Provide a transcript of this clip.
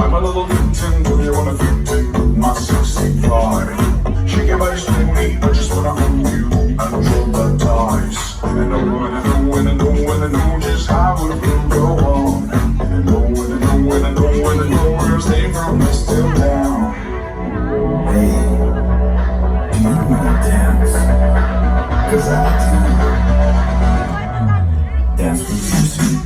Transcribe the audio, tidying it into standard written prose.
I'm a little victim, do you wanna victim? My sexy pride. Shake your body, swing me, I just wanna own you and roll the dice. And I know, and I know, and I know, and I know just how it will go on. And I know, and I know, and I know, and I know we're staying from this till now. Hey, do you wanna dance? 'Cause I do. Dance with you, sweet.